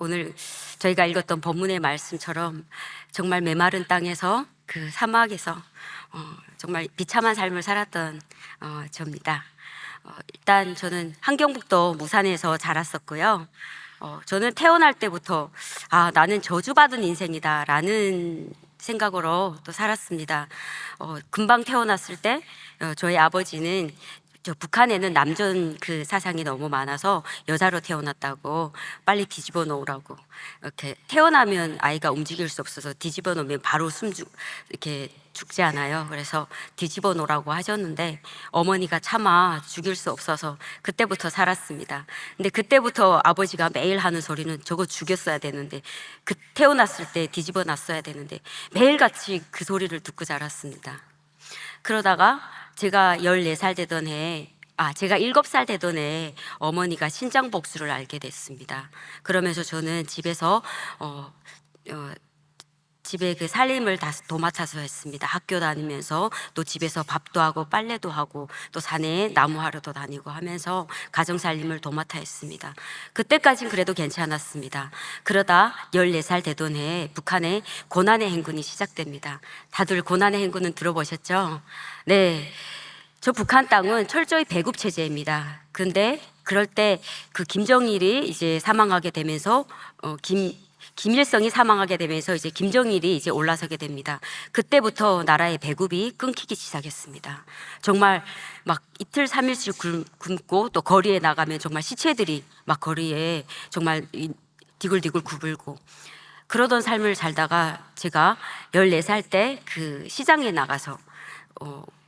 오늘 저희가 읽었던 본문의 말씀처럼 정말 메마른 땅에서 그 사막에서 정말 비참한 삶을 살았던 저입니다. 일단 저는 함경북도 무산에서 자랐었고요. 저는 태어날 때부터 나는 저주받은 인생이다라는 생각으로 또 살았습니다. 금방 태어났을 때 저희 아버지는 북한에는 남전 그 사상이 너무 많아서 여자로 태어났다고 빨리 뒤집어 놓으라고, 이렇게 태어나면 아이가 움직일 수 없어서 뒤집어 놓으면 바로 이렇게 죽지 않아요. 그래서 뒤집어 놓으라고 하셨는데 어머니가 차마 죽일 수 없어서 그때부터 살았습니다. 근데 그때부터 아버지가 매일 하는 소리는 저거 죽였어야 되는데, 태어났을 때 뒤집어 놨어야 되는데, 매일같이 그 소리를 듣고 자랐습니다. 그러다가 제가 14살 되던 해에 제가 7살 되던 해에 어머니가 신장복수를 알게 됐습니다. 그러면서 저는 집에서 집에 그 살림을 다 도맡아서 했습니다. 학교 다니면서 또 집에서 밥도 하고 빨래도 하고 또 산에 나무하러도 다니고 하면서 가정살림을 도맡아 했습니다. 그때까진 그래도 괜찮았습니다. 그러다 14살 되던 해에 북한에 고난의 행군이 시작됩니다. 다들 고난의 행군은 들어보셨죠? 네. 저 북한 땅은 철저히 배급 체제입니다. 근데 그럴 때 그 김정일이 이제 사망하게 되면서 김일성이 사망하게 되면서 이제 김정일이 이제 올라서게 됩니다. 그때부터 나라의 배급이 끊기기 시작했습니다. 정말 막 이틀 3일씩 굶고 또 거리에 나가면 정말 시체들이 막 거리에 정말 디굴디굴 구불고 그러던 삶을 살다가 제가 14살 때 그 시장에 나가서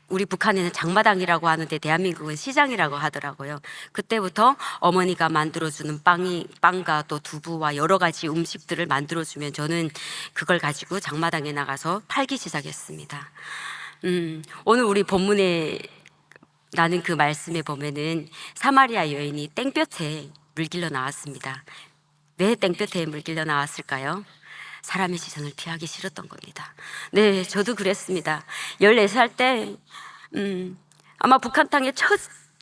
우리 북한에는 장마당이라고 하는데 대한민국은 시장이라고 하더라고요. 그때부터 어머니가 만들어주는 빵과 또 두부와 여러 가지 음식들을 만들어주면 저는 그걸 가지고 장마당에 나가서 팔기 시작했습니다. 오늘 우리 본문에 나는 그 말씀에 보면은 사마리아 여인이 땡볕에 물길러 나왔습니다. 왜 땡볕에 물길러 나왔을까요? 사람의 시선을 피하기 싫었던 겁니다. 네, 저도 그랬습니다. 14살 때 아마 북한 땅에 첫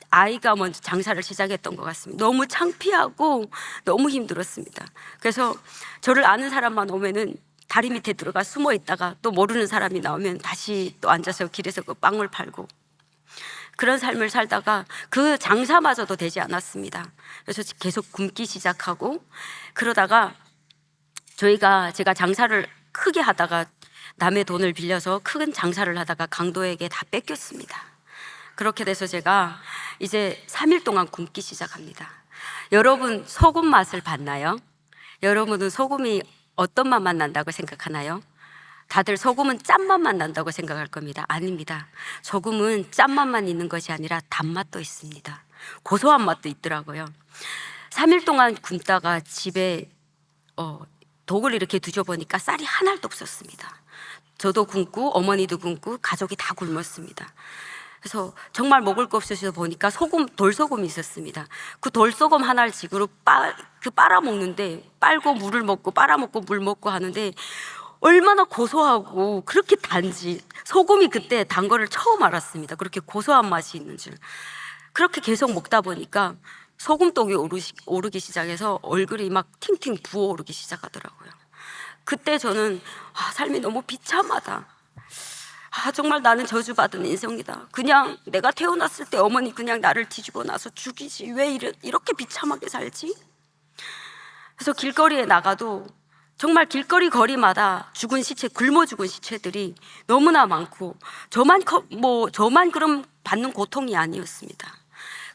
아이가 먼저 장사를 시작했던 것 같습니다. 너무 창피하고 너무 힘들었습니다. 그래서 저를 아는 사람만 오면은 다리 밑에 들어가 숨어 있다가 또 모르는 사람이 나오면 다시 또 앉아서 길에서 그 빵을 팔고 그런 삶을 살다가 그 장사마저도 되지 않았습니다. 그래서 계속 굶기 시작하고 그러다가 제가 장사를 크게 하다가 남의 돈을 빌려서 큰 장사를 하다가 강도에게 다 뺏겼습니다. 그렇게 돼서 제가 이제 3일 동안 굶기 시작합니다. 여러분 소금 맛을 봤나요? 여러분은 소금이 어떤 맛만 난다고 생각하나요? 다들 소금은 짠맛만 난다고 생각할 겁니다. 아닙니다. 소금은 짠맛만 있는 것이 아니라 단맛도 있습니다. 고소한 맛도 있더라고요. 3일 동안 굶다가 집에 독을 이렇게 뒤져보니까 쌀이 한 알도 없었습니다. 저도 굶고 어머니도 굶고 가족이 다 굶었습니다. 그래서 정말 먹을 거 없어서 보니까 돌소금이 있었습니다. 그 돌소금 하나를 지구로 빨아먹는데, 빨고 물을 먹고 빨아먹고 물 먹고 하는데 얼마나 고소하고 그렇게 단지, 소금이 그때 단 거를 처음 알았습니다. 그렇게 고소한 맛이 있는 줄. 그렇게 계속 먹다 보니까 소금독이 오르기 시작해서 얼굴이 막 팅팅 부어오르기 시작하더라고요. 그때 저는 삶이 너무 비참하다. 정말 나는 저주받은 인생이다. 그냥 내가 태어났을 때 어머니 그냥 나를 뒤집어 놔서 죽이지. 왜 이렇게 비참하게 살지? 그래서 길거리에 나가도 정말 길거리 거리마다 굶어 죽은 시체들이 너무나 많고 저만 그럼 받는 고통이 아니었습니다.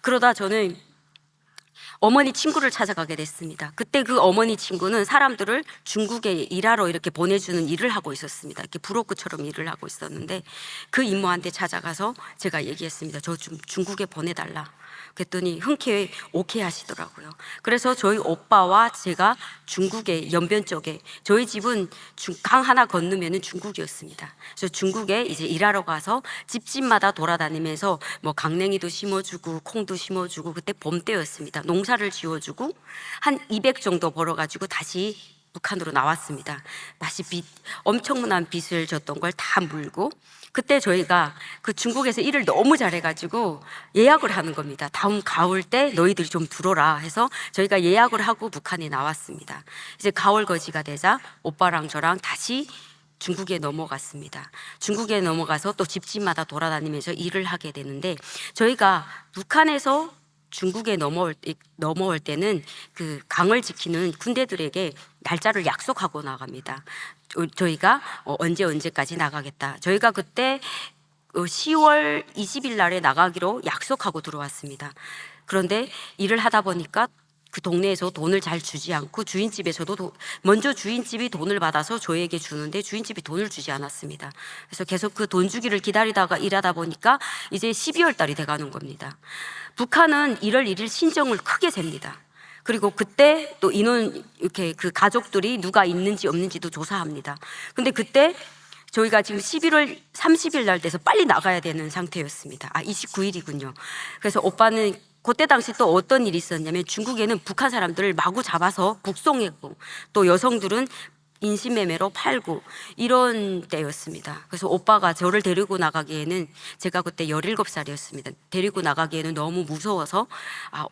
그러다 저는 어머니 친구를 찾아가게 됐습니다. 그때 그 어머니 친구는 사람들을 중국에 일하러 이렇게 보내주는 일을 하고 있었습니다. 이렇게 부록구처럼 일을 하고 있었는데 그 이모한테 찾아가서 제가 얘기했습니다. 저 좀 중국에 보내달라. 그랬더니 흔쾌히 오케이 하시더라고요. 그래서 저희 오빠와 제가 중국의 연변 쪽에, 저희 집은 강 하나 건너면 중국이었습니다. 그래서 중국에 이제 일하러 가서 집집마다 돌아다니면서 뭐 강냉이도 심어주고 콩도 심어주고, 그때 봄 때였습니다. 농사를 지어주고 한 200 정도 벌어가지고 다시 북한으로 나왔습니다. 다시 엄청난 빚을 졌던 걸 다 물고 그때 저희가 그 중국에서 일을 너무 잘해가지고 예약을 하는 겁니다. 다음 가을 때 너희들이 좀 들어라 해서 저희가 예약을 하고 북한에 나왔습니다. 이제 가을 거지가 되자 오빠랑 저랑 다시 중국에 넘어갔습니다. 중국에 넘어가서 또 집집마다 돌아다니면서 일을 하게 되는데, 저희가 북한에서 중국에 넘어올 때는 그 강을 지키는 군대들에게 날짜를 약속하고 나갑니다. 저희가 언제까지 나가겠다. 저희가 그때 10월 20일 날에 나가기로 약속하고 들어왔습니다. 그런데 일을 하다 보니까 그 동네에서 돈을 잘 주지 않고, 주인집에서도 먼저 주인집이 돈을 받아서 저희에게 주는데 주인집이 돈을 주지 않았습니다. 그래서 계속 그 돈 주기를 기다리다가 일하다 보니까 이제 12월 달이 돼가는 겁니다. 북한은 1월 1일 신정을 크게 셉니다. 그리고 그때 또 인원 이렇게 그 가족들이 누가 있는지 없는지도 조사합니다. 근데 그때 저희가 지금 11월 30일 날 돼서 빨리 나가야 되는 상태였습니다. 29일이군요. 그래서 오빠는 그때 당시 또 어떤 일이 있었냐면, 중국에는 북한 사람들을 마구 잡아서 북송했고, 또 여성들은 인신매매로 팔고 이런 때였습니다. 그래서 오빠가 저를 데리고 나가기에는, 제가 그때 17살이었습니다. 데리고 나가기에는 너무 무서워서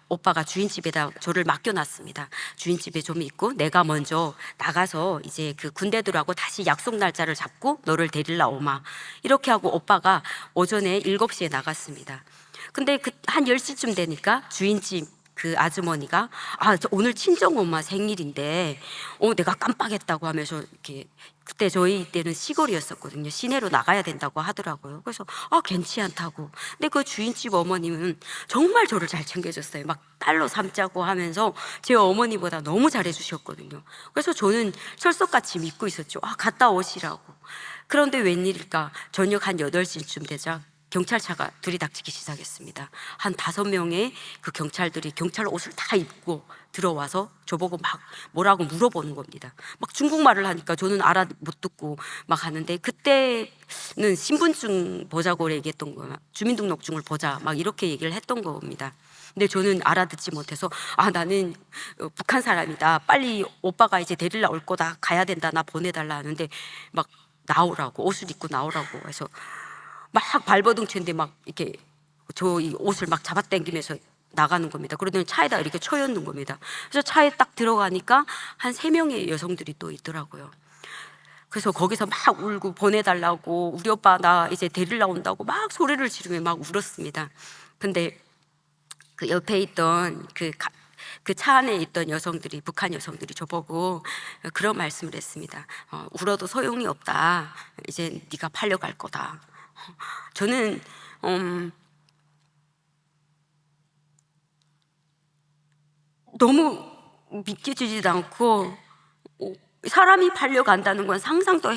오빠가 주인집에다 저를 맡겨놨습니다. 주인집에 좀 있고 내가 먼저 나가서 이제 그 군대들하고 다시 약속 날짜를 잡고 너를 데리러 오마, 이렇게 하고 오빠가 오전에 7시에 나갔습니다. 근데 한 10시쯤 되니까 주인집 그 아주머니가 오늘 친정엄마 생일인데 내가 깜빡했다고 하면서, 이렇게 그때 저희 때는 시골이었었거든요. 시내로 나가야 된다고 하더라고요. 그래서 괜찮다고. 근데 그 주인집 어머님은 정말 저를 잘 챙겨줬어요. 막 딸로 삼자고 하면서 제 어머니보다 너무 잘해주셨거든요. 그래서 저는 철석같이 믿고 있었죠. 갔다 오시라고. 그런데 웬일일까, 저녁 한 8시쯤 되자 경찰차가 들이닥치기 시작했습니다. 한 5명의 그 경찰들이 경찰 옷을 다 입고 들어와서 저보고 막 뭐라고 물어보는 겁니다. 막 중국말을 하니까 저는 알아 못 듣고 막 하는데, 그때는 신분증 보자고 얘기했던 거야. 주민등록증을 보자 막 이렇게 얘기를 했던 겁니다. 근데 저는 알아듣지 못해서 나는 북한 사람이다, 빨리 오빠가 이제 데리러 올 거다, 가야 된다, 나 보내달라 하는데 막 나오라고, 옷을 입고 나오라고 해서 막 발버둥 치는데 막 이렇게 저 이 옷을 막 잡아당기면서 나가는 겁니다. 그러더니 차에다 이렇게 쳐였는 겁니다. 그래서 차에 딱 들어가니까 한 3명의 여성들이 또 있더라고요. 그래서 거기서 막 울고 보내달라고, 우리 오빠 나 이제 데리러 온다고 막 소리를 지르며 막 울었습니다. 근데 그 옆에 있던 그 차 안에 있던 여성들이, 북한 여성들이 저보고 그런 말씀을 했습니다. 울어도 소용이 없다, 이제 네가 팔려갈 거다. 저는 너무 믿겨지지도 않고, 사람이 팔려간다는 건 상상도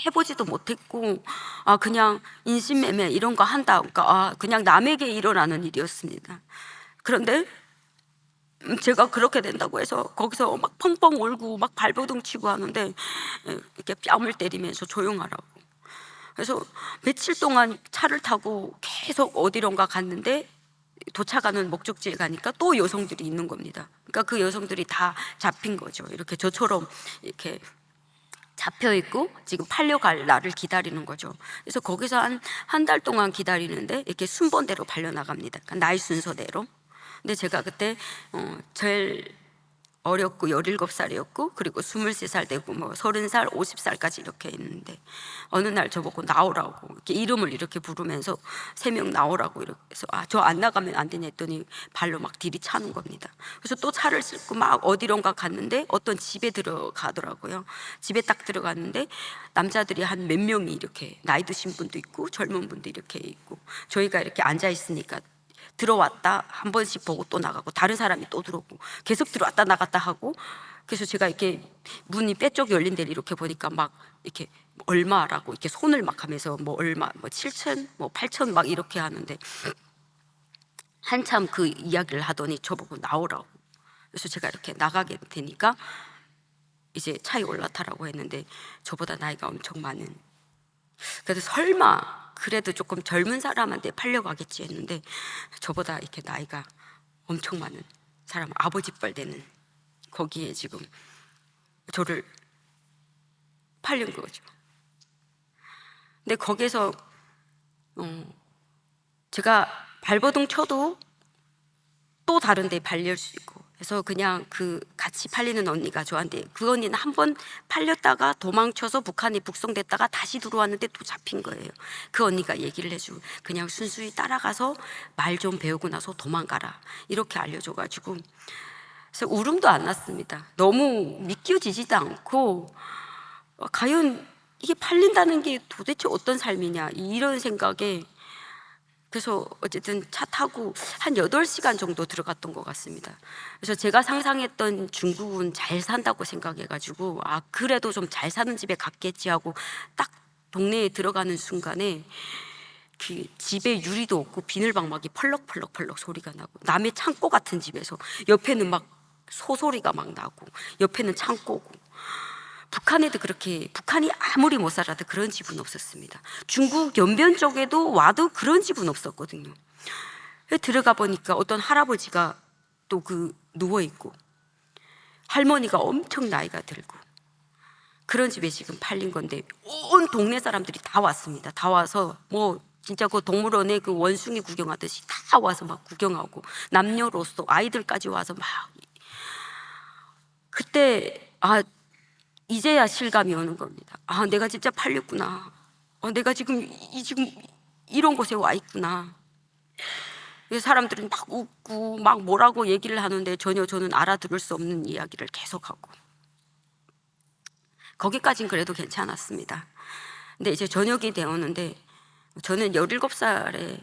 해보지도 못했고, 그냥 인신매매 이런 거 한다, 그러니까 그냥 남에게 일어나는 일이었습니다. 그런데 제가 그렇게 된다고 해서 거기서 막 펑펑 울고 막 발버둥 치고 하는데, 이렇게 뺨을 때리면서 조용하라고. 그래서 며칠 동안 차를 타고 계속 어디론가 갔는데, 도착하는 목적지에 가니까 또 여성들이 있는 겁니다. 그러니까 그 여성들이 다 잡힌 거죠. 이렇게 저처럼 이렇게 잡혀 있고 지금 팔려갈 날을 기다리는 거죠. 그래서 거기서 한 달 동안 기다리는데 이렇게 순번대로 팔려 나갑니다. 그러니까 나이 순서대로. 근데 제가 그때 제일 어렸고 17살이었고, 그리고 23살 되고 뭐 30살, 50살까지 이렇게 있는데, 어느 날 저보고 나오라고 이렇게 이름을 이렇게 부르면서 3명 나오라고 이렇게 해서 저 안 나가면 안 되냐 했더니 발로 막 들이차는 겁니다. 그래서 또 차를 싣고 막 어디론가 갔는데 어떤 집에 들어가더라고요. 집에 딱 들어갔는데 남자들이 한 몇 명이 이렇게, 나이 드신 분도 있고 젊은 분도 이렇게 있고, 저희가 이렇게 앉아 있으니까 들어왔다 한 번씩 보고 또 나가고, 다른 사람이 또 들어오고, 계속 들어왔다 나갔다 하고. 그래서 제가 이렇게 문이 빼쪽 열린 데를 이렇게 보니까 막 이렇게 얼마라고 이렇게 손을 막 하면서 뭐 얼마, 뭐 7천, 뭐 8천 막 이렇게 하는데, 한참 그 이야기를 하더니 저보고 나오라고. 그래서 제가 이렇게 나가게 되니까 이제 차에 올라타라고 했는데, 저보다 나이가 엄청 많은, 그래서 설마 그래도 조금 젊은 사람한테 팔려가겠지 했는데, 저보다 이렇게 나이가 엄청 많은 사람, 아버지 뻘 되는, 거기에 지금 저를 팔린 거죠. 근데 거기에서 제가 발버둥 쳐도 또 다른 데 팔릴 수 있고, 그래서 그냥 그 같이 팔리는 언니가 저한테, 그 언니는 한 번 팔렸다가 도망쳐서 북한에 북송됐다가 다시 들어왔는데 또 잡힌 거예요. 그 언니가 얘기를 해주고, 그냥 순수히 따라가서 말 좀 배우고 나서 도망가라, 이렇게 알려줘가지고, 그래서 울음도 안 났습니다. 너무 믿겨지지도 않고, 과연 이게 팔린다는 게 도대체 어떤 삶이냐, 이런 생각에, 그래서 어쨌든 차 타고 한 8시간 정도 들어갔던 것 같습니다. 그래서 제가 상상했던 중국은 잘 산다고 생각해가지고, 아, 그래도 좀 잘 사는 집에 갔겠지 하고 딱 동네에 들어가는 순간에 그 집에 유리도 없고 비늘방막이 펄럭펄럭 소리가 나고, 남의 창고 같은 집에서 옆에는 막 소소리가 막 나고, 옆에는 창고고, 북한에도 그렇게, 북한이 아무리 못 살아도 그런 집은 없었습니다. 중국 연변 쪽에도 와도 그런 집은 없었거든요. 들어가 보니까 어떤 할아버지가 또 누워있고, 할머니가 엄청 나이가 들고, 그런 집에 지금 팔린 건데, 온 동네 사람들이 다 왔습니다. 다 와서 뭐 진짜 그 동물원에 그 원숭이 구경하듯이 다 와서 막 구경하고, 남녀로서 아이들까지 와서 막. 그때 이제야 실감이 오는 겁니다. 아, 내가 진짜 팔렸구나. 내가 지금 이런 곳에 와 있구나. 사람들은 막 웃고 막 뭐라고 얘기를 하는데 전혀 저는 알아들을 수 없는 이야기를 계속하고. 거기까진 그래도 괜찮았습니다. 근데 이제 저녁이 되었는데, 저는 17살에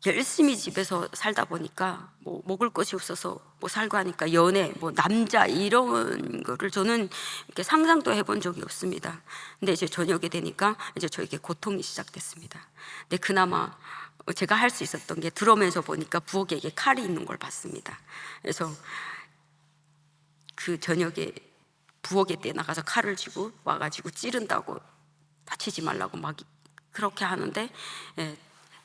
열심히 집에서 살다 보니까 뭐 먹을 것이 없어서 뭐 살고 하니까 연애, 뭐 남자, 이런 거를 저는 이렇게 상상도 해본 적이 없습니다. 근데 이제 저녁이 되니까 이제 저에게 고통이 시작됐습니다. 근데 그나마 제가 할 수 있었던 게, 들어오면서 보니까 부엌에 칼이 있는 걸 봤습니다. 그래서 그 저녁에 부엌에 나가서 칼을 쥐고 와가지고 찌른다고, 다치지 말라고 막 그렇게 하는데,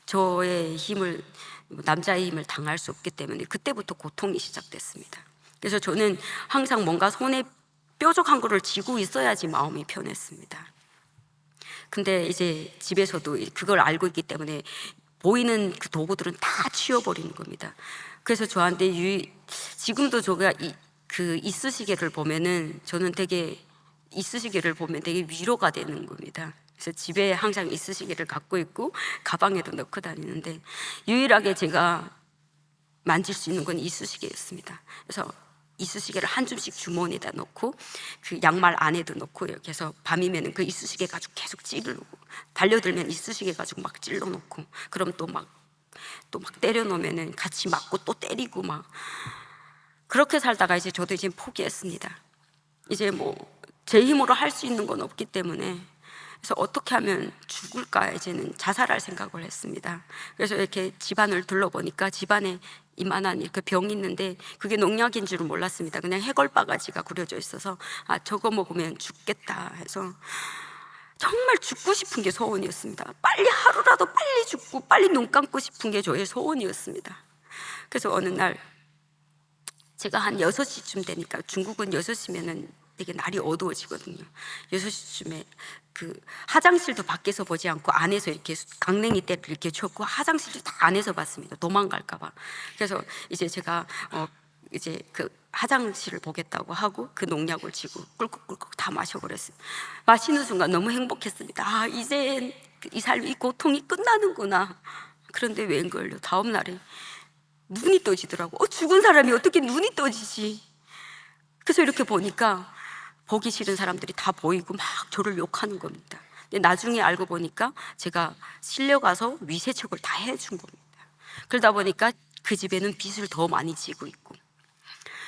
저의 힘을, 남자의 힘을 당할 수 없기 때문에 그때부터 고통이 시작됐습니다. 그래서 저는 항상 뭔가 손에 뾰족한 거를 쥐고 있어야지 마음이 편했습니다. 근데 이제 집에서도 그걸 알고 있기 때문에 보이는 그 도구들은 다 치워버리는 겁니다. 그래서 저한테 지금도 제가 그 이쑤시개를 보면은, 저는 되게 이쑤시개를 보면 되게 위로가 되는 겁니다. 그래서 집에 항상 이쑤시개를 갖고 있고 가방에도 넣고 다니는데, 유일하게 제가 만질 수 있는 건 이쑤시개였습니다. 그래서 이쑤시개를 한 줌씩 주머니에다 넣고 그 양말 안에도 넣고, 이렇게 해서 밤이면 그 이쑤시개 가지고 계속 찌르고, 달려들면 이쑤시개 가지고 막 찔러 놓고, 그럼 또 막 때려 놓으면은 같이 맞고 또 때리고 막 그렇게 살다가, 이제 저도 이제 포기했습니다. 이제 뭐 제 힘으로 할 수 있는 건 없기 때문에, 그래서 어떻게 하면 죽을까, 이제는 자살할 생각을 했습니다. 그래서 이렇게 집안을 둘러보니까 집안에 이만한 이렇게 병이 있는데, 그게 농약인 줄은 몰랐습니다. 그냥 해골바가지가 구려져 있어서, 아, 저거 먹으면 죽겠다 해서 정말 죽고 싶은 게 소원이었습니다. 빨리 하루라도 빨리 죽고 빨리 눈 감고 싶은 게 저의 소원이었습니다. 그래서 어느 날 제가 한 6시쯤 되니까, 중국은 6시면은 되게 날이 어두워지거든요. 6시쯤에 그 화장실도 밖에서 보지 않고 안에서 이렇게 강냉이 때를 이렇게 쳤고, 화장실도 다 안에서 봤습니다. 도망갈까봐. 그래서 이제 제가 이제 그 화장실을 보겠다고 하고 그 농약을 쥐고 꿀꺽꿀꺽 다 마셔버렸어요. 마시는 순간 너무 행복했습니다. 아, 이제 이 삶, 이 고통이 끝나는구나. 그런데 웬걸요, 다음 날에 눈이 떠지더라고. 죽은 사람이 어떻게 눈이 떠지지? 그래서 이렇게 보니까 보기 싫은 사람들이 다 보이고 막 저를 욕하는 겁니다. 근데 나중에 알고 보니까 제가 실려가서 위세척을 다 해준 겁니다. 그러다 보니까 그 집에는 빚을 더 많이 지고 있고,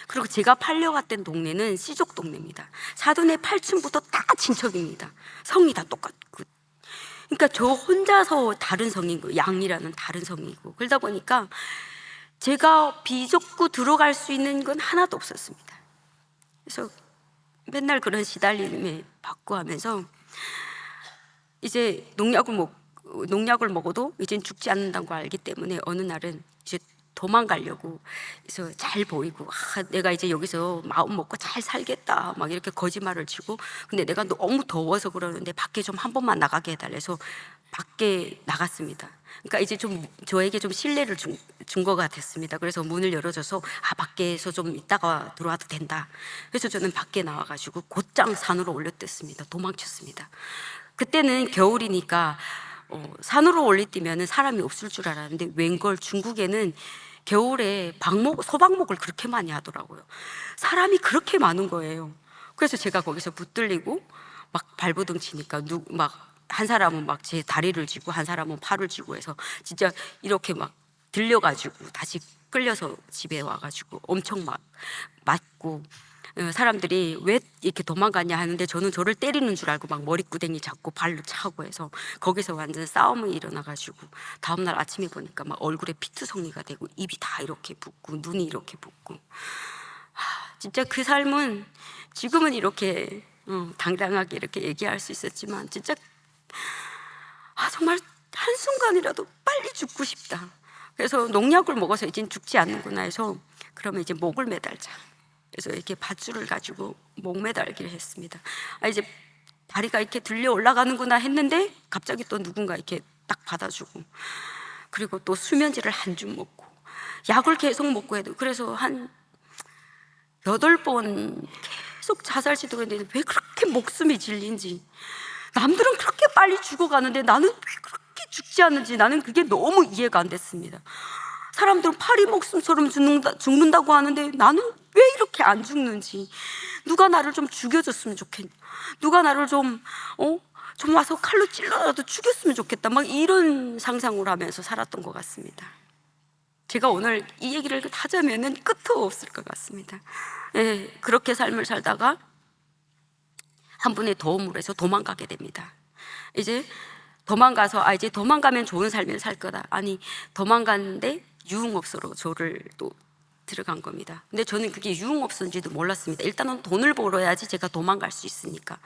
그리고 제가 팔려갔던 동네는 시족 동네입니다. 사돈의 8층부터 다 친척입니다. 성이 다 똑같고. 그러니까 저 혼자서 다른 성인 거예요. 양이라는 다른 성이고. 그러다 보니까 제가 비좁고 들어갈 수 있는 건 하나도 없었습니다. 그래서 맨날 그런 시달림에 받고 하면서, 이제 농약을 먹어도 이젠 죽지 않는다는 걸 알기 때문에, 어느 날은 이제 도망가려고 그래서 잘 보이고, 내가 이제 여기서 마음 먹고 잘 살겠다 막 이렇게 거짓말을 치고, 근데 내가 너무 더워서 그러는데 밖에 좀 한 번만 나가게 해달래서 밖에 나갔습니다. 그러니까 이제 좀 저에게 좀 신뢰를 준 것 같았습니다. 그래서 문을 열어줘서 밖에서 좀 있다가 들어와도 된다. 그래서 저는 밖에 나와가지고 곧장 산으로 올려댔습니다. 도망쳤습니다. 그때는 겨울이니까 산으로 올리뛰면 사람이 없을 줄 알았는데 웬걸 중국에는 겨울에 소박목을 그렇게 많이 하더라고요. 사람이 그렇게 많은 거예요. 그래서 제가 거기서 붙들리고 막 발버둥 치니까 한 사람은 막 제 다리를 쥐고 한 사람은 팔을 쥐고 해서 진짜 이렇게 막 들려가지고 다시 끌려서 집에 와가지고 엄청 막 맞고, 사람들이 왜 이렇게 도망가냐 하는데 저는 저를 때리는 줄 알고 막 머리구덩이 잡고 발로 차고 해서 거기서 완전 싸움이 일어나가지고 다음날 아침에 보니까 막 얼굴에 피투성이가 되고 입이 다 이렇게 붓고 눈이 이렇게 붓고, 진짜 그 삶은 지금은 이렇게 당당하게 이렇게 얘기할 수 있었지만 진짜 정말 한순간이라도 빨리 죽고 싶다. 그래서 농약을 먹어서 이젠 죽지 않는구나 해서 그러면 이제 목을 매달자. 그래서 이렇게 밧줄을 가지고 목 매달기를 했습니다. 이제 다리가 이렇게 들려 올라가는구나 했는데 갑자기 또 누군가 이렇게 딱 받아주고, 그리고 또 수면제를 한 줌 먹고 약을 계속 먹고 해도, 그래서 한 8번 계속 자살 시도가 했는데 왜 그렇게 목숨이 질린지, 남들은 그렇게 빨리 죽어가는데 나는 왜 그렇게 죽지 않는지 나는 그게 너무 이해가 안 됐습니다. 사람들은 파리 목숨처럼 죽는다고 하는데 나는 왜 이렇게 안 죽는지, 누가 나를 좀 죽여줬으면 좋겠다, 누가 나를 좀 와서 칼로 찔러라도 죽였으면 좋겠다, 막 이런 상상을 하면서 살았던 것 같습니다. 제가 오늘 이 얘기를 하자면은 끝도 없을 것 같습니다. 그렇게 삶을 살다가 한 분의 도움으로 해서 도망가게 됩니다. 이제 도망가서 이제 도망가면 좋은 삶을 살 거다. 아니, 도망갔는데 유흥업소로 저를 또 들어간 겁니다. 근데 저는 그게 유흥업소인지도 몰랐습니다. 일단은 돈을 벌어야지 제가 도망갈 수 있으니까.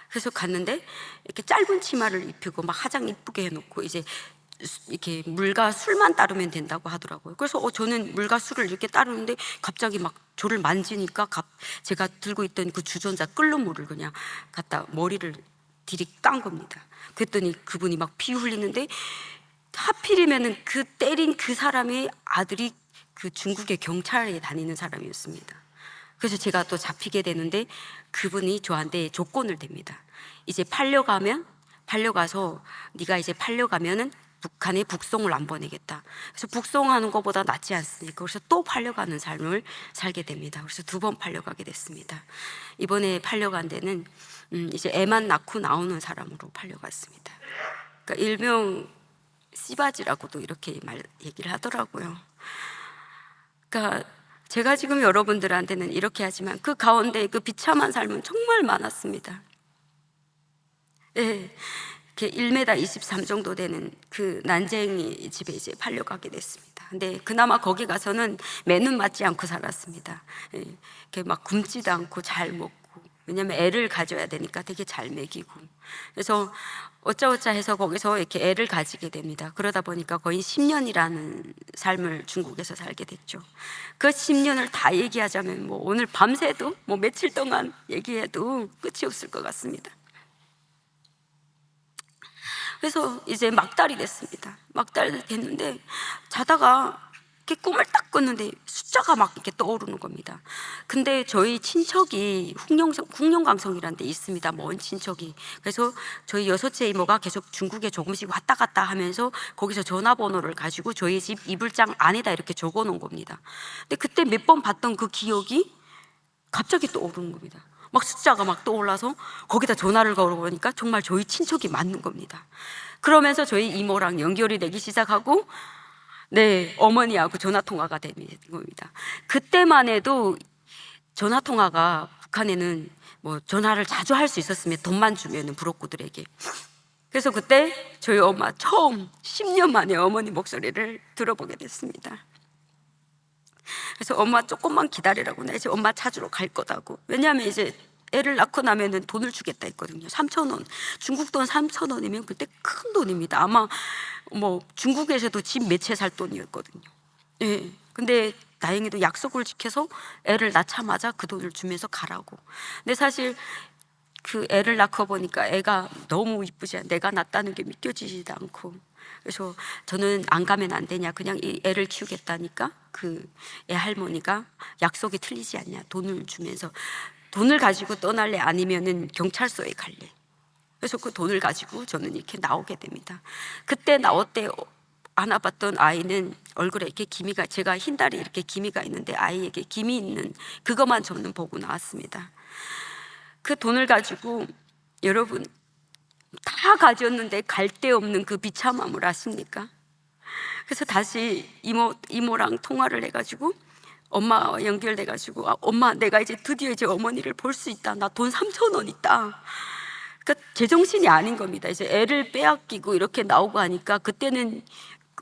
그래서 갔는데 이렇게 짧은 치마를 입히고 막 화장 이쁘게 해놓고 이제 이렇게 물과 술만 따르면 된다고 하더라고요. 그래서 저는 물과 술을 이렇게 따르는데 갑자기 막 저를 만지니까 제가 들고 있던 그 주전자 끓는 물을 그냥 갖다 머리를 디리 깐 겁니다. 그랬더니 그분이 막 피 흘리는데, 하필이면은 그 때린 그 사람의 아들이 그 중국의 경찰에 다니는 사람이었습니다. 그래서 제가 또 잡히게 되는데 그분이 저한테 조건을 댑니다. 이제 팔려가서 네가 이제 팔려가면은 북한에 북송을 안 보내겠다. 그래서 북송하는 것보다 낫지 않습니까? 그래서 또 팔려가는 삶을 살게 됩니다. 그래서 2번 팔려가게 됐습니다. 이번에 팔려간 데는 이제 애만 낳고 나오는 사람으로 팔려갔습니다. 그러니까 일명 씨바지라고도 이렇게 얘기를 하더라고요. 그러니까 제가 지금 여러분들한테는 이렇게 하지만 그 가운데 그 비참한 삶은 정말 많았습니다. 이렇게 1m 23 정도 되는 그 난쟁이 집에 이제 팔려가게 됐습니다. 근데 그나마 거기 가서는 매는 맞지 않고 살았습니다. 이렇게 막 굶지도 않고 잘 먹고, 왜냐면 애를 가져야 되니까 되게 잘 먹이고, 그래서 어쩌어쩌 해서 거기서 이렇게 애를 가지게 됩니다. 그러다 보니까 거의 10년이라는 삶을 중국에서 살게 됐죠. 그 10년을 다 얘기하자면 뭐 오늘 밤새도 뭐 며칠 동안 얘기해도 끝이 없을 것 같습니다. 그래서 이제 막달이 됐습니다. 막달이 됐는데 자다가 이렇게 꿈을 딱 꿨는데 숫자가 막 이렇게 떠오르는 겁니다. 근데 저희 친척이 훅룡강성이라는 데 있습니다. 먼 친척이. 그래서 저희 6째 이모가 계속 중국에 조금씩 왔다 갔다 하면서 거기서 전화번호를 가지고 저희 집 이불장 안에다 이렇게 적어 놓은 겁니다. 근데 그때 몇 번 봤던 그 기억이 갑자기 떠오르는 겁니다. 막 숫자가 막 떠올라서 거기다 전화를 걸어보니까 정말 저희 친척이 맞는 겁니다. 그러면서 저희 이모랑 연결이 되기 시작하고, 어머니하고 전화통화가 되는 겁니다. 그때만 해도 전화통화가 북한에는 뭐 전화를 자주 할 수 있었으면 돈만 주면은 부록구들에게. 그래서 그때 저희 엄마 처음 10년 만에 어머니 목소리를 들어보게 됐습니다. 그래서 엄마 조금만 기다리라고, 나 이제 엄마 찾으러 갈 거다고. 왜냐하면 이제 애를 낳고 나면은 돈을 주겠다 했거든요. 3,000원, 중국 돈 3,000원이면 그때 큰 돈입니다. 아마 뭐 중국에서도 집 몇 채 살 돈이었거든요. 예. 근데 다행히도 약속을 지켜서 애를 낳자마자 그 돈을 주면서 가라고. 근데 사실 그 애를 낳고 보니까 애가 너무 이쁘지 내가 낳았다는 게 믿겨지지도 않고, 그래서 저는 안 가면 안 되냐, 그냥 이 애를 키우겠다니까 그 애 할머니가 약속이 틀리지 않냐, 돈을 주면서 돈을 가지고 떠날래 아니면은 경찰서에 갈래. 그래서 그 돈을 가지고 저는 이렇게 나오게 됩니다. 그때 나올 때 안아봤던 아이는 얼굴에 이렇게 기미가, 제가 흰다리 이렇게 기미가 있는데 아이에게 기미 있는 그것만 저는 보고 나왔습니다. 그 돈을 가지고 여러분 다 가졌는데 갈 데 없는 그 비참함을 아십니까? 그래서 다시 이모랑 통화를 해가지고 엄마와 연결돼가지고, 엄마 내가 이제 드디어 이제 어머니를 볼 수 있다, 나 돈 3,000원 있다. 그러니까 제정신이 아닌 겁니다. 이제 애를 빼앗기고 이렇게 나오고 하니까 그때는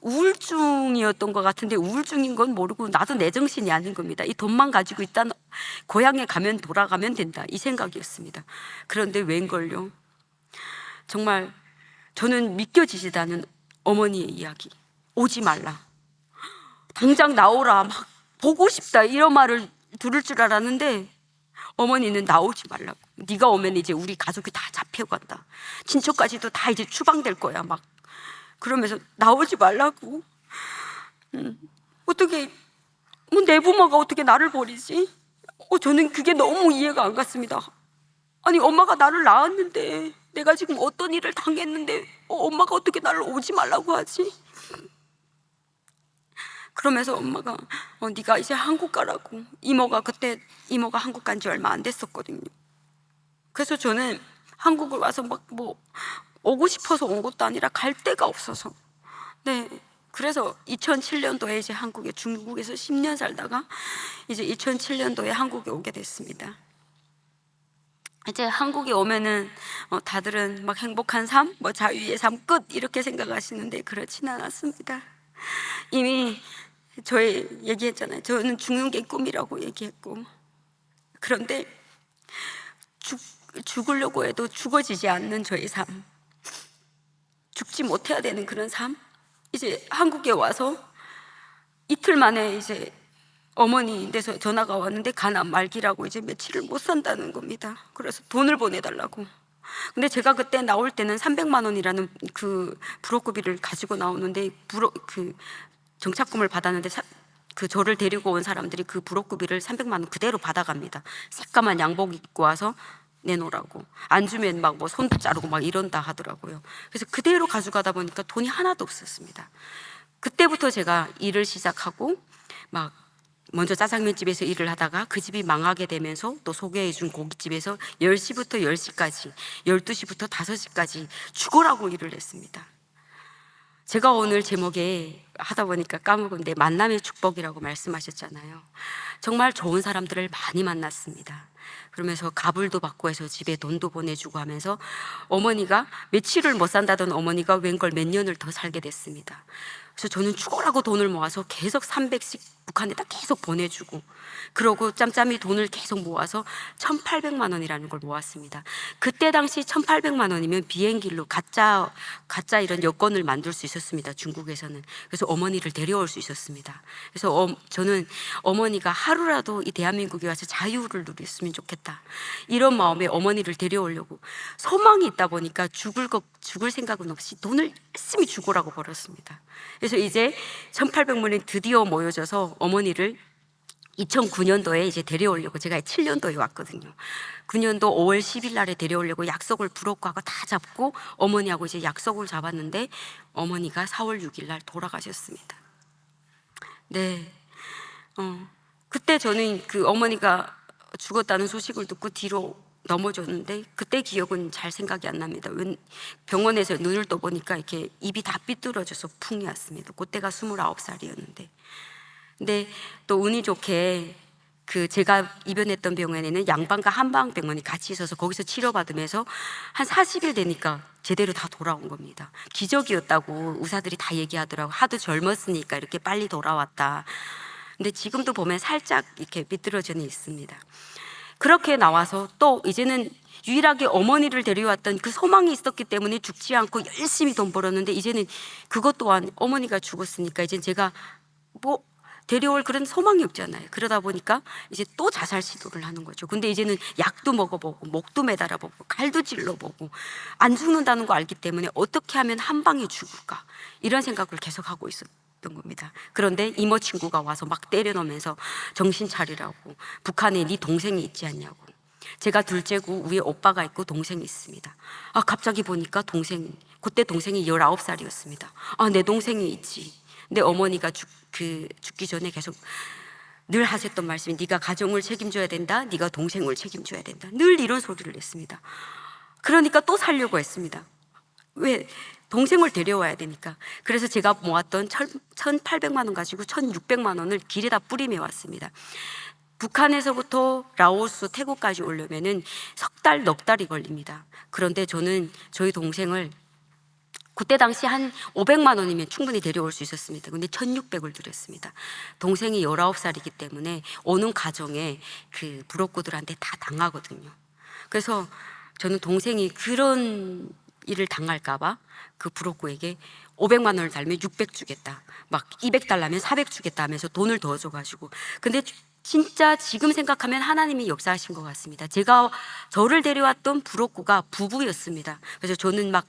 우울증이었던 것 같은데, 우울증인 건 모르고 나도 내 정신이 아닌 겁니다. 이 돈만 가지고 일단 고향에 가면 돌아가면 된다, 이 생각이었습니다. 그런데 웬걸요, 정말 저는 믿겨지지도 않은 어머니의 이야기. 오지 말라, 당장 나오라, 막 보고 싶다, 이런 말을 들을 줄 알았는데 어머니는 나오지 말라고. 네가 오면 이제 우리 가족이 다 잡혀간다, 친척까지도 다 이제 추방될 거야, 막 그러면서 나오지 말라고. 어떻게 내 부모가 어떻게 나를 버리지? 저는 그게 너무 이해가 안 갔습니다. 아니 엄마가 나를 낳았는데, 내가 지금 어떤 일을 당했는데 엄마가 어떻게 나를 오지 말라고 하지? 그러면서 엄마가 네가 이제 한국 가라고. 그때 이모가 한국 간 지 얼마 안 됐었거든요. 그래서 저는 한국을 와서 막 오고 싶어서 온 것도 아니라 갈 데가 없어서, 네, 그래서 2007년도에 이제 중국에서 10년 살다가 이제 2007년도에 한국에 오게 됐습니다. 이제 한국에 오면은 다들은 막 행복한 삶, 자유의 삶 끝 이렇게 생각하시는데 그렇지는 않았습니다. 이미 저희 얘기했잖아요. 저는 죽는 게 꿈이라고 얘기했고, 그런데 죽으려고 해도 죽어지지 않는 저의 삶, 죽지 못해야 되는 그런 삶. 이제 한국에 와서 이틀 만에 이제 어머니인데서 전화가 왔는데 간암 말기라고 이제 며칠을 못 산다는 겁니다. 그래서 돈을 보내달라고. 근데 제가 그때 나올 때는 300만 원이라는 그 불혹급비를 가지고 나오는데, 그 정착금을 받았는데 그 저를 데리고 온 사람들이 그 불혹급비를 300만 원 그대로 받아갑니다. 새까만 양복 입고 와서 내놓으라고. 안 주면 막 손도 자르고 막 이런다 하더라고요. 그래서 그대로 가져가다 보니까 돈이 하나도 없었습니다. 그때부터 제가 일을 시작하고, 막 먼저 짜장면집에서 일을 하다가 그 집이 망하게 되면서 또 소개해준 고깃집에서 10시부터 10시까지, 12시부터 5시까지 죽으라고 일을 했습니다. 제가 오늘 제목에 하다 보니까 까먹었는데 만남의 축복이라고 말씀하셨잖아요. 정말 좋은 사람들을 많이 만났습니다. 그러면서 가불도 받고 해서 집에 돈도 보내주고 하면서 어머니가 며칠을 못 산다던 어머니가 웬걸 몇 년을 더 살게 됐습니다. 그래서 저는 죽어라고 돈을 모아서 계속 300씩 북한에다 계속 보내주고, 그러고 짬짬이 돈을 계속 모아서 1,800만 원이라는 걸 모았습니다. 그때 당시 1,800만 원이면 비행기로 가짜 이런 여권을 만들 수 있었습니다, 중국에서는. 그래서 어머니를 데려올 수 있었습니다. 그래서 저는 어머니가 하루라도 이 대한민국에 와서 자유를 누렸으면 좋겠다, 이런 마음에 어머니를 데려오려고, 소망이 있다 보니까 죽을 생각은 없이 돈을 열심히 죽으라고 벌었습니다. 그래서 이제 1,800만 원이 드디어 모여져서 어머니를 2009년도에 이제 데려오려고, 제가 7년도에 왔거든요. 9년도 5월 10일 날에 데려오려고 약속을 불었고 다 잡고 어머니하고 이제 약속을 잡았는데 어머니가 4월 6일 날 돌아가셨습니다. 네. 그때 저는 그 어머니가 죽었다는 소식을 듣고 뒤로 넘어졌는데 그때 기억은 잘 생각이 안 납니다. 병원에서 눈을 떠보니까 이렇게 입이 다 삐뚤어져서 풍이 왔습니다. 그때가 29살이었는데. 근데 또 운이 좋게 그 제가 입원했던 병원에는 양방과 한방 병원이 같이 있어서 거기서 치료받으면서 한 40일 되니까 제대로 다 돌아온 겁니다. 기적이었다고 의사들이 다 얘기하더라고. 하도 젊었으니까 이렇게 빨리 돌아왔다. 근데 지금도 보면 살짝 이렇게 삐뚤어져 있습니다. 그렇게 나와서 또 이제는 유일하게 어머니를 데려왔던 그 소망이 있었기 때문에 죽지 않고 열심히 돈 벌었는데, 이제는 그것 또한 어머니가 죽었으니까 이제 제가 데려올 그런 소망이 없잖아요. 그러다 보니까 이제 또 자살 시도를 하는 거죠. 근데 이제는 약도 먹어보고 목도 매달아보고 칼도 찔러보고 안 죽는다는 거 알기 때문에 어떻게 하면 한 방에 죽을까, 이런 생각을 계속 하고 있었던 겁니다. 그런데 이모 친구가 와서 막 때려놓으면서 정신 차리라고, 북한에 네 동생이 있지 않냐고. 제가 둘째고 위에 오빠가 있고 동생이 있습니다. 갑자기 보니까 그때 동생이 19살이었습니다. 내 동생이 있지. 내 어머니가 죽기 전에 계속 늘 하셨던 말씀이, 네가 가정을 책임져야 된다, 네가 동생을 책임져야 된다, 늘 이런 소리를 했습니다. 그러니까 또 살려고 했습니다. 왜? 동생을 데려와야 되니까. 그래서 제가 모았던 1,800만 원 가지고 1,600만 원을 길에다 뿌리며 왔습니다. 북한에서부터 라오스, 태국까지 오려면은 석 달, 넉 달이 걸립니다. 그런데 저는 저희 동생을 그때 당시 한 500만 원이면 충분히 데려올 수 있었습니다. 근데 1,600을 드렸습니다. 동생이 19살이기 때문에 오는 가정에 그 부록고들한테 다 당하거든요. 그래서 저는 동생이 그런 일을 당할까봐 그 부록고에게 500만 원을 달면 600 주겠다, 막 200 달라면 400 주겠다 하면서 돈을 더 줘가지고. 근데 진짜 지금 생각하면 하나님이 역사하신 것 같습니다. 저를 데려왔던 부록고가 부부였습니다. 그래서 저는 막,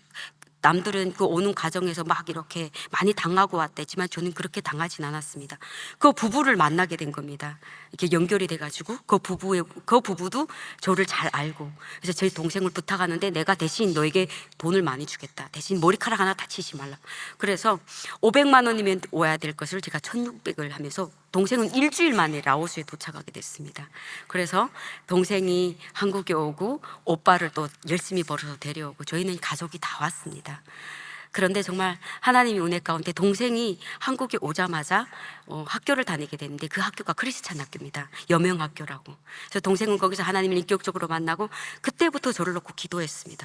남들은 그 오는 과정에서 막 이렇게 많이 당하고 왔댔지만 저는 그렇게 당하진 않았습니다. 그 부부를 만나게 된 겁니다. 이렇게 연결이 돼가지고 그 부부도 저를 잘 알고, 그래서 제 동생을 부탁하는데 내가 대신 너에게 돈을 많이 주겠다, 대신 머리카락 하나 다치지 말라. 그래서 500만 원이면 오야 될 것을 제가 1,600을 하면서 동생은 일주일 만에 라오스에 도착하게 됐습니다. 그래서 동생이 한국에 오고 오빠를 또 열심히 벌어서 데려오고 저희는 가족이 다 왔습니다. 그런데 정말 하나님의 은혜 가운데 동생이 한국에 오자마자 학교를 다니게 됐는데, 그 학교가 크리스찬 학교입니다. 여명학교라고. 그래서 동생은 거기서 하나님을 인격적으로 만나고 그때부터 저를 놓고 기도했습니다.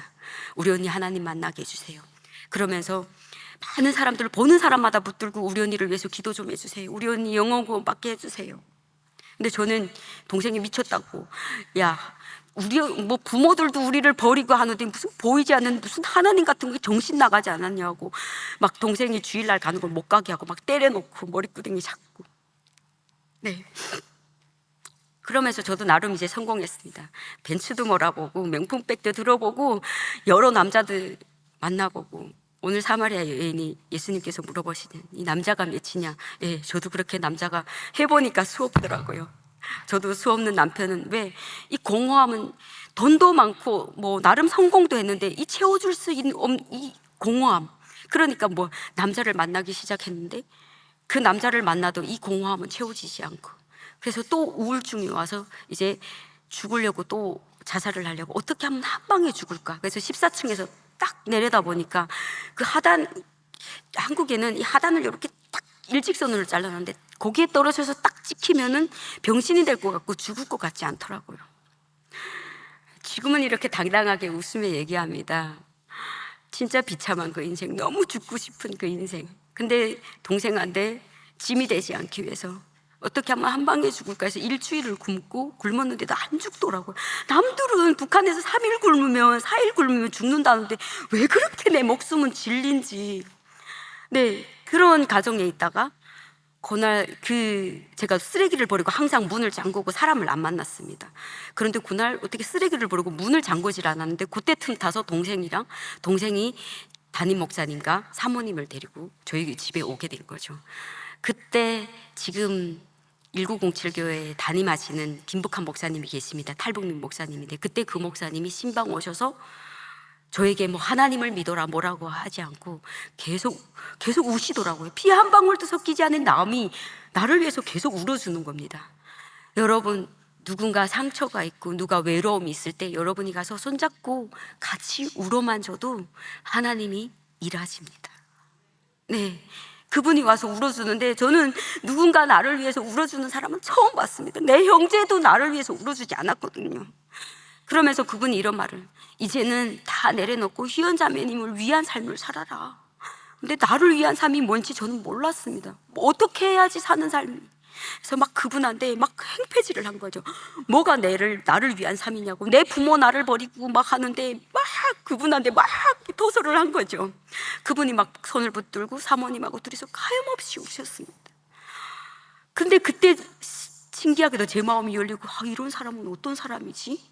우리 언니 하나님 만나게 해주세요. 그러면서 많은 사람들, 보는 사람마다 붙들고 우리 언니를 위해서 기도 좀 해주세요, 우리 언니 영어 구원 받게 해주세요. 근데 저는 동생이 미쳤다고, 야, 우리 뭐 부모들도 우리를 버리고 하는데 무슨 보이지 않는 무슨 하나님 같은 게 정신 나가지 않았냐고, 막 동생이 주일날 가는 걸 못 가게 하고 막 때려놓고 머리끄댕이 잡고. 네. 그러면서 저도 나름 이제 성공했습니다. 벤츠도 몰아보고 명품백도 들어보고 여러 남자들 만나보고. 오늘 사마리아 여인이 예수님께서 물어보시는 이 남자가 몇이냐? 예, 저도 그렇게 남자가 해보니까 수없더라고요. 저도 수없는 남편은, 왜? 이 공허함은 돈도 많고 뭐 나름 성공도 했는데 이 채워줄 수 있는 이 공허함. 그러니까 뭐 남자를 만나기 시작했는데 그 남자를 만나도 이 공허함은 채워지지 않고, 그래서 또 우울증이 와서 이제 죽으려고, 또 자살을 하려고, 어떻게 하면 한 방에 죽을까. 그래서 14층에서 딱 내려다 보니까 그 하단, 한국에는 이 하단을 이렇게 딱 일직선으로 잘라놨는데 거기에 떨어져서 딱 찍히면은 병신이 될 것 같고 죽을 것 같지 않더라고요. 지금은 이렇게 당당하게 웃으며 얘기합니다. 진짜 비참한 그 인생, 너무 죽고 싶은 그 인생. 근데 동생한테 짐이 되지 않기 위해서 어떻게 하면 한 방에 죽을까 해서 일주일을 굶었는데도 안 죽더라고요. 남들은 북한에서 3일 굶으면 4일 굶으면 죽는다는데 왜 그렇게 내 목숨은 질린지. 네, 그런 가정에 있다가 그날 제가 쓰레기를 버리고 항상 문을 잠그고 사람을 안 만났습니다. 그런데 그날 어떻게 쓰레기를 버리고 문을 잠그질 않았는데 그때 틈 타서 동생이 담임 목사님과 사모님을 데리고 저희 집에 오게 된 거죠. 그때 지금 1907 교회에 담임하시는 김북한 목사님이 계십니다. 탈북민 목사님인데 그때 그 목사님이 신방 오셔서 저에게 뭐 하나님을 믿어라 뭐라고 하지 않고 계속 우시더라고요. 피 한 방울도 섞이지 않은 남이 나를 위해서 계속 울어주는 겁니다. 여러분, 누군가 상처가 있고 누가 외로움이 있을 때 여러분이 가서 손잡고 같이 울어만 줘도 하나님이 일하십니다. 네, 그분이 와서 울어주는데 저는 누군가 나를 위해서 울어주는 사람은 처음 봤습니다. 내 형제도 나를 위해서 울어주지 않았거든요. 그러면서 그분이 이런 말을, 이제는 다 내려놓고 희연자매님을 위한 삶을 살아라. 근데 나를 위한 삶이 뭔지 저는 몰랐습니다. 뭐 어떻게 해야지 사는 삶이. 그래서 막 그분한테 막 행패질을 한 거죠. 뭐가 나를 위한 삶이냐고. 내 부모 나를 버리고 막 하는데 막 그분한테 막 토설을 한 거죠. 그분이 막 손을 붙들고 사모님하고 둘이서 가염없이 우셨습니다. 근데 그때 신기하게도 제 마음이 열리고, 아, 이런 사람은 어떤 사람이지?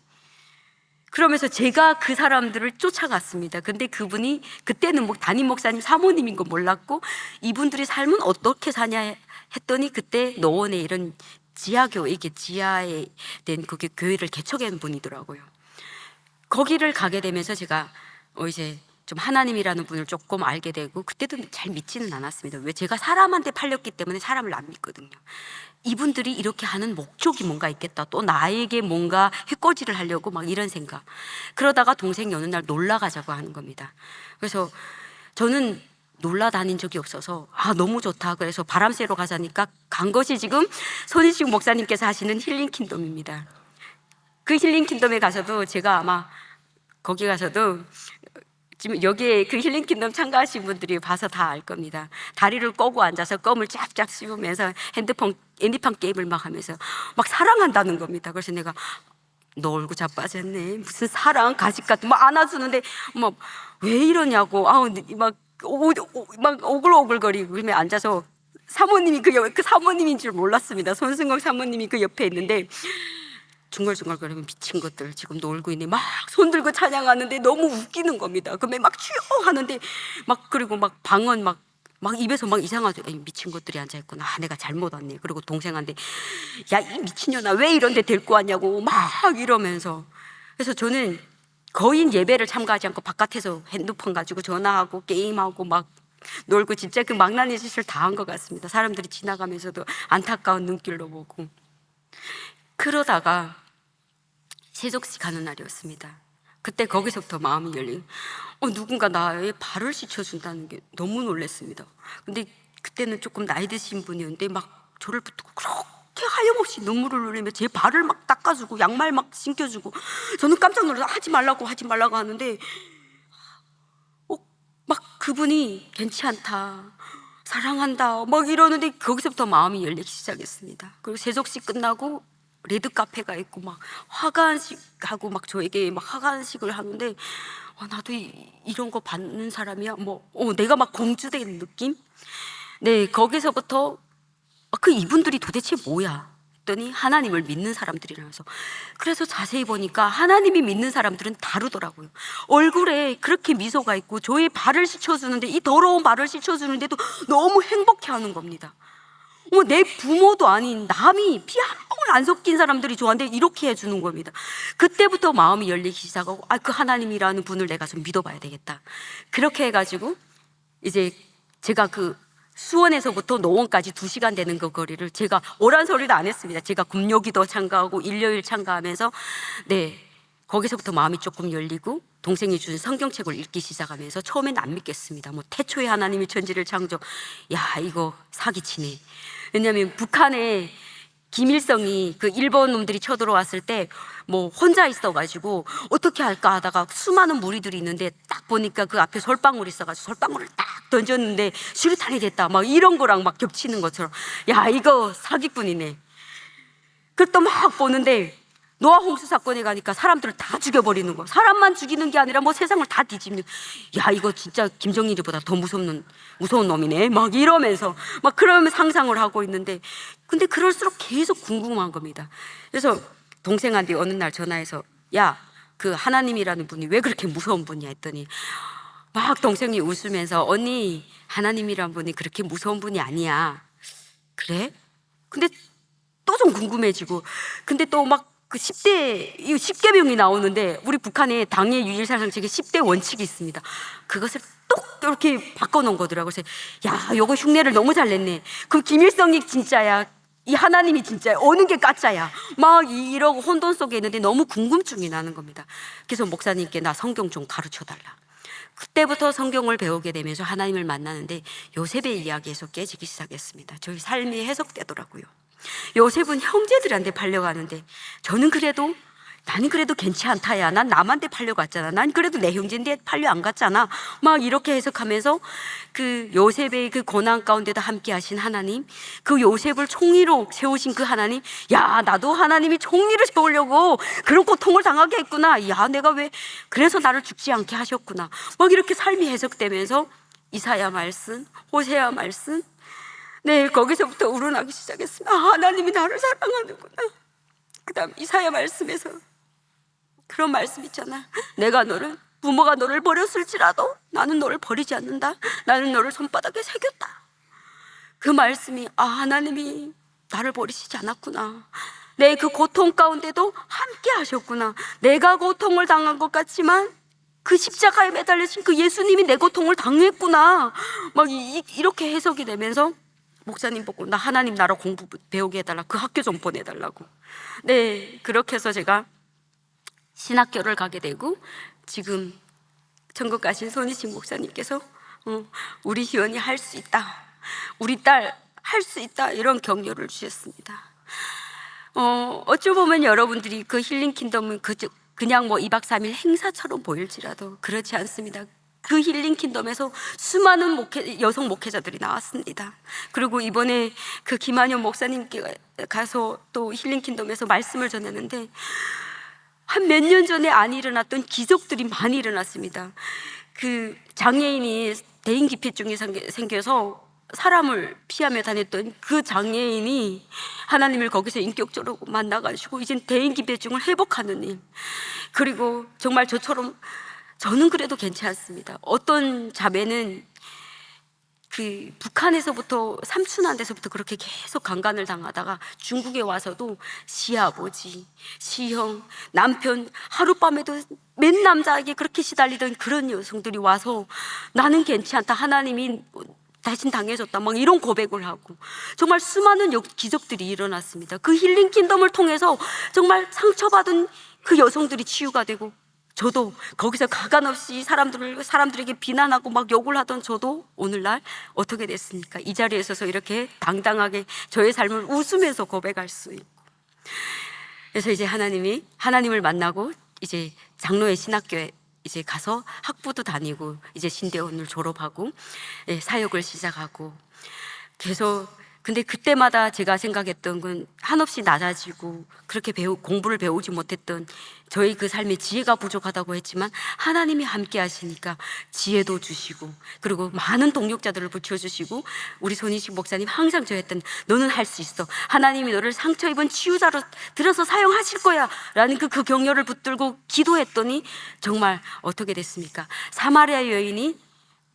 그러면서 제가 그 사람들을 쫓아갔습니다. 근데 그분이 그때는 뭐 담임 목사님, 사모님인 거 몰랐고, 이분들의 삶은 어떻게 사냐 했더니 그때 노원에 이런 지하교회, 이게 지하에 된 그게 교회를 개척한 분이더라고요. 거기를 가게 되면서 제가 이제 좀 하나님이라는 분을 조금 알게 되고, 그때도 잘 믿지는 않았습니다. 왜? 제가 사람한테 팔렸기 때문에 사람을 안 믿거든요. 이분들이 이렇게 하는 목적이 뭔가 있겠다, 또 나에게 뭔가 해코지를 하려고 막 이런 생각. 그러다가 동생이 어느 날 놀러 가자고 하는 겁니다. 그래서 저는 놀러 다닌 적이 없어서 너무 좋다, 그래서 바람 쐬러 가자니까 간 것이 지금 손희식 목사님께서 하시는 힐링킹덤입니다. 그 힐링킹덤에 가서도 제가 아마 거기 가서도 지금 여기에 그 힐링킹덤 참가하신 분들이 봐서 다 알 겁니다. 다리를 꼬고 앉아서 껌을 쫙쫙 씹으면서 애니팡 게임을 막 하면서 막 사랑한다는 겁니다. 그래서 내가 너 얼굴 자빠졌네, 무슨 사랑, 가식 같은 막 안아주는데 막 왜 이러냐고 막 오글오글거리고. 그러면 앉아서 사모님이 그 사모님인 줄 몰랐습니다. 손승광 사모님이 그 옆에 있는데 중얼중얼거리면 미친 것들 지금 놀고 있네, 막 손들고 찬양하는데 너무 웃기는 겁니다. 그러면 막 쥐어 하는데 막, 그리고 막 방언 막 입에서 막 이상하죠. 미친 것들이 앉아있구나, 내가 잘못 왔네. 그리고 동생한테 야, 이 미친년아 왜 이런 데 데리고 왔냐고 막 이러면서. 그래서 저는 거의 예배를 참가하지 않고 바깥에서 핸드폰 가지고 전화하고 게임하고 막 놀고, 진짜 그 망나니 짓을 다 한 것 같습니다. 사람들이 지나가면서도 안타까운 눈길로 보고. 그러다가 세족식 가는 날이었습니다. 그때 거기서부터 마음이 열린, 누군가 나의 발을 씻어준다는 게 너무 놀랐습니다. 근데 그때는 조금 나이 드신 분이었는데 막 저를 붙들고 그렇게 하염없이 눈물을 흘리며 제 발을 막 닦아주고 양말 막 신겨주고, 저는 깜짝 놀라서 하지 말라고 하는데 막 그분이 괜찮지 않다, 사랑한다 막 이러는데 거기서부터 마음이 열리기 시작했습니다. 그리고 세족식 끝나고 레드 카페가 있고 막 화관식하고 막 저에게 막 화관식을 하는데 나도 이런 거 받는 사람이야, 내가 막 공주된 느낌? 네, 거기서부터 그 이분들이 도대체 뭐야 했더니 하나님을 믿는 사람들이라서. 그래서 자세히 보니까 하나님이 믿는 사람들은 다르더라고요. 얼굴에 그렇게 미소가 있고 저의 발을 씻어주는데, 이 더러운 발을 씻어주는데도 너무 행복해하는 겁니다. 내 부모도 아닌 남이 피 한 방울 안 섞인 사람들이 좋아하는데 이렇게 해주는 겁니다. 그때부터 마음이 열리기 시작하고, 그 하나님이라는 분을 내가 좀 믿어봐야 되겠다. 그렇게 해가지고 이제 제가 그 수원에서부터 노원까지 2시간 되는 그 거리를 제가 오란 소리도 안 했습니다. 제가 금요기도 참가하고 일요일 참가하면서, 네, 거기서부터 마음이 조금 열리고 동생이 준 성경책을 읽기 시작하면서 처음엔 안 믿겠습니다. 태초에 하나님이 천지를 창조, 이거 사기치네. 왜냐하면 북한에 김일성이 그 일본 놈들이 쳐들어왔을 때 혼자 있어가지고 어떻게 할까 하다가 수많은 무리들이 있는데 딱 보니까 그 앞에 솔방울이 있어가지고 솔방울을 딱 던졌는데 수류탄이 됐다, 막 이런 거랑 막 겹치는 것처럼, 이거 사기꾼이네. 그또 막 보는데 노아 홍수 사건에 가니까 사람들을 다 죽여버리는 거, 사람만 죽이는 게 아니라 세상을 다 뒤집는, 이거 진짜 김정일보다 더 무서운 놈이네, 막 이러면서 막 그러면 상상을 하고 있는데, 근데 그럴수록 계속 궁금한 겁니다. 그래서 동생한테 어느 날 전화해서 그 하나님이라는 분이 왜 그렇게 무서운 분이야 했더니 막 동생이 웃으면서, 언니, 하나님이라는 분이 그렇게 무서운 분이 아니야. 그래? 근데 또 좀 궁금해지고, 근데 또 막 그 10계명이 나오는데 우리 북한에 당의 유일상책에 10대 원칙이 있습니다. 그것을 똑 이렇게 바꿔놓은 거더라고요. 그래서 요거 흉내를 너무 잘 냈네. 그럼 김일성이 진짜야, 이 하나님이 진짜야, 어느 게 가짜야, 막 이러고 혼돈 속에 있는데 너무 궁금증이 나는 겁니다. 그래서 목사님께 나 성경 좀 가르쳐달라. 그때부터 성경을 배우게 되면서 하나님을 만나는데 요셉의 이야기에서 깨지기 시작했습니다. 저희 삶이 해석되더라고요. 요셉은 형제들한테 팔려가는데 나는 그래도 괜찮다야, 난 남한테 팔려갔잖아, 난 그래도 내 형제인데 팔려 안 갔잖아, 막 이렇게 해석하면서 그 요셉의 그 고난 가운데도 함께 하신 하나님, 그 요셉을 총리로 세우신 그 하나님, 나도 하나님이 총리를 세우려고 그런 고통을 당하게 했구나, 내가 왜 그래서 나를 죽지 않게 하셨구나, 막 이렇게 삶이 해석되면서 이사야 말씀, 호세아 말씀, 네, 거기서부터 우러나기 시작했습니다. 하나님이 나를 사랑하는구나. 그 다음 이사야 말씀에서 그런 말씀 있잖아. 부모가 너를 버렸을지라도 나는 너를 버리지 않는다. 나는 너를 손바닥에 새겼다. 그 말씀이 하나님이 나를 버리시지 않았구나. 내 그 고통 가운데도 함께 하셨구나. 내가 고통을 당한 것 같지만 그 십자가에 매달리신 그 예수님이 내 고통을 당했구나. 막 이렇게 해석이 되면서 목사님 보고 나 하나님 나라 공부 배우게 해달라. 그 학교 좀 보내달라고. 네, 그렇게 해서 제가 신학교를 가게 되고 지금 천국 가신 손희식 목사님께서 우리 희원이 할 수 있다. 우리 딸 할 수 있다. 이런 격려를 주셨습니다. 어찌 보면 여러분들이 그 힐링 킹덤은 그냥 뭐 2박 3일 행사처럼 보일지라도 그렇지 않습니다. 그 힐링 킹덤에서 수많은 여성 목회자들이 나왔습니다. 그리고 이번에 그 김한현 목사님께 가서 또 힐링 킹덤에서 말씀을 전했는데 한 몇 년 전에 안 일어났던 기적들이 많이 일어났습니다. 그 장애인이 대인기피증이 생겨서 사람을 피하며 다녔던 그 장애인이 하나님을 거기서 인격적으로 만나가지고 이젠 대인기피증을 회복하는 일. 그리고 정말 저는 그래도 괜찮습니다. 어떤 자매는 그 북한에서부터 삼촌한테서부터 그렇게 계속 강간을 당하다가 중국에 와서도 시아버지, 시형, 남편 하룻밤에도 맨 남자에게 그렇게 시달리던 그런 여성들이 와서 나는 괜찮다. 하나님이 대신 당해줬다. 막 이런 고백을 하고 정말 수많은 기적들이 일어났습니다. 그 힐링 킹덤을 통해서 정말 상처받은 그 여성들이 치유가 되고 저도 거기서 가간 없이 사람들에게 비난하고 막 욕을 하던 저도 오늘날 어떻게 됐습니까? 이 자리에 서서 이렇게 당당하게 저의 삶을 웃으면서 고백할 수 있고. 그래서 이제 하나님을 만나고 이제 장로의 신학교에 이제 가서 학부도 다니고 이제 신대원을 졸업하고 사역을 시작하고 계속. 근데 그때마다 제가 생각했던 건 한없이 낮아지고 그렇게 공부를 배우지 못했던 저희 그 삶의 지혜가 부족하다고 했지만 하나님이 함께 하시니까 지혜도 주시고 그리고 많은 동력자들을 붙여주시고 우리 손희식 목사님 항상 저했던 너는 할 수 있어. 하나님이 너를 상처 입은 치유자로 들어서 사용하실 거야 라는 그 격려를 붙들고 기도했더니 정말 어떻게 됐습니까? 사마리아 여인이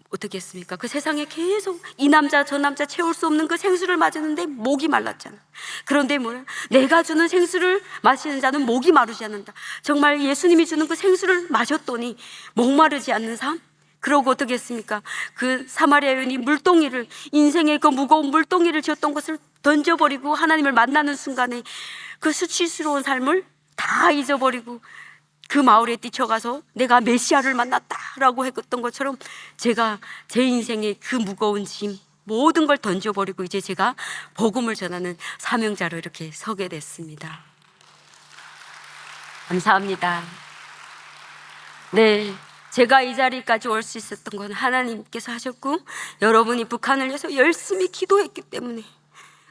어떻게 했습니까? 그 세상에 계속 이 남자 저 남자 채울 수 없는 그 생수를 마셨는데 목이 말랐잖아. 그런데 뭐야? 내가 주는 생수를 마시는 자는 목이 마르지 않는다. 정말 예수님이 주는 그 생수를 마셨더니 목마르지 않는 삶? 그러고 어떻게 했습니까? 그 사마리아 여인이 인생의 그 무거운 물동이를 지었던 것을 던져버리고 하나님을 만나는 순간에 그 수치스러운 삶을 다 잊어버리고 그 마을에 뛰쳐가서 내가 메시아를 만났다라고 했던 것처럼 제가 제 인생의 그 무거운 짐 모든 걸 던져버리고 이제 제가 복음을 전하는 사명자로 이렇게 서게 됐습니다. 감사합니다. 네, 제가 이 자리까지 올 수 있었던 건 하나님께서 하셨고 여러분이 북한을 위해서 열심히 기도했기 때문에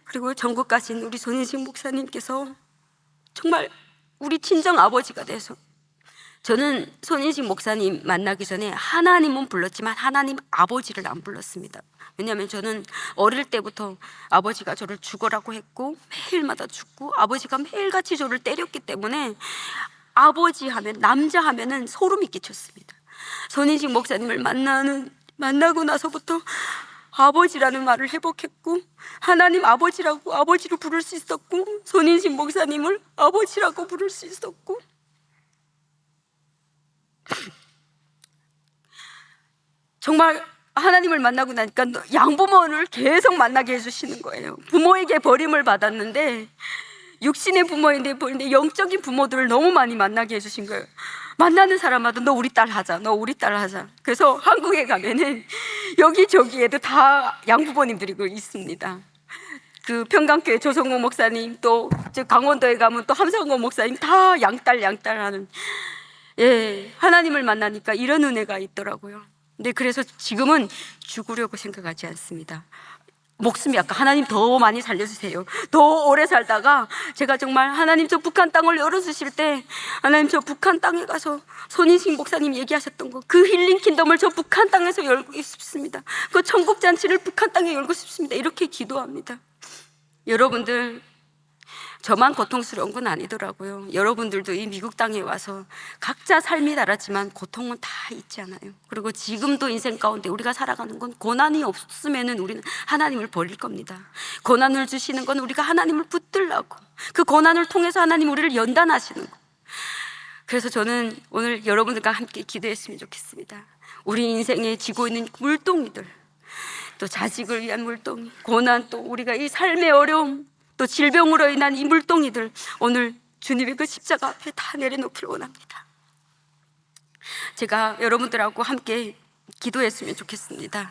그리고 전국 가신 우리 손희식 목사님께서 정말 우리 친정 아버지가 돼서 저는 손희식 목사님 만나기 전에 하나님은 불렀지만 하나님 아버지를 안 불렀습니다. 왜냐하면 저는 어릴 때부터 아버지가 저를 죽어라고 했고 매일마다 죽고 아버지가 매일같이 저를 때렸기 때문에 아버지 하면 남자 하면은 소름이 끼쳤습니다. 손희식 목사님을 만나고 나서부터 아버지라는 말을 회복했고 하나님 아버지라고 아버지를 부를 수 있었고 손희식 목사님을 아버지라고 부를 수 있었고 정말 하나님을 만나고 나니까 양부모를 계속 만나게 해주시는 거예요. 부모에게 버림을 받았는데 육신의 부모인데 영적인 부모들을 너무 많이 만나게 해주신 거예요. 만나는 사람마다 너 우리 딸 하자, 너 우리 딸 하자. 그래서 한국에 가면은 여기저기에도 다 양부모님들이 있습니다. 그 평강교회 조성호 목사님, 또 강원도에 가면 또 함상호 목사님 다 양딸 하는. 하나님을 만나니까 이런 은혜가 있더라고요. 근데 그래서 지금은 죽으려고 생각하지 않습니다. 목숨이 아까 하나님 더 많이 살려주세요. 더 오래 살다가 제가 정말 하나님 저 북한 땅을 열어주실 때 하나님 저 북한 땅에 가서 손인식 목사님 얘기하셨던 거 그 힐링 킨덤을 저 북한 땅에서 열고 싶습니다. 그 천국 잔치를 북한 땅에 열고 싶습니다. 이렇게 기도합니다. 여러분들 저만 고통스러운 건 아니더라고요. 여러분들도 이 미국 땅에 와서 각자 삶이 다르지만 고통은 다 있지 않아요. 그리고 지금도 인생 가운데 우리가 살아가는 건 고난이 없으면 우리는 하나님을 버릴 겁니다. 고난을 주시는 건 우리가 하나님을 붙들라고, 그 고난을 통해서 하나님 우리를 연단하시는 거. 그래서 저는 오늘 여러분들과 함께 기도했으면 좋겠습니다. 우리 인생에 지고 있는 물동이들, 또 자식을 위한 물동이, 고난, 또 우리가 이 삶의 어려움, 또 질병으로 인한 이 물동이들 오늘 주님의 그 십자가 앞에 다 내려놓기를 원합니다. 제가 여러분들하고 함께 기도했으면 좋겠습니다.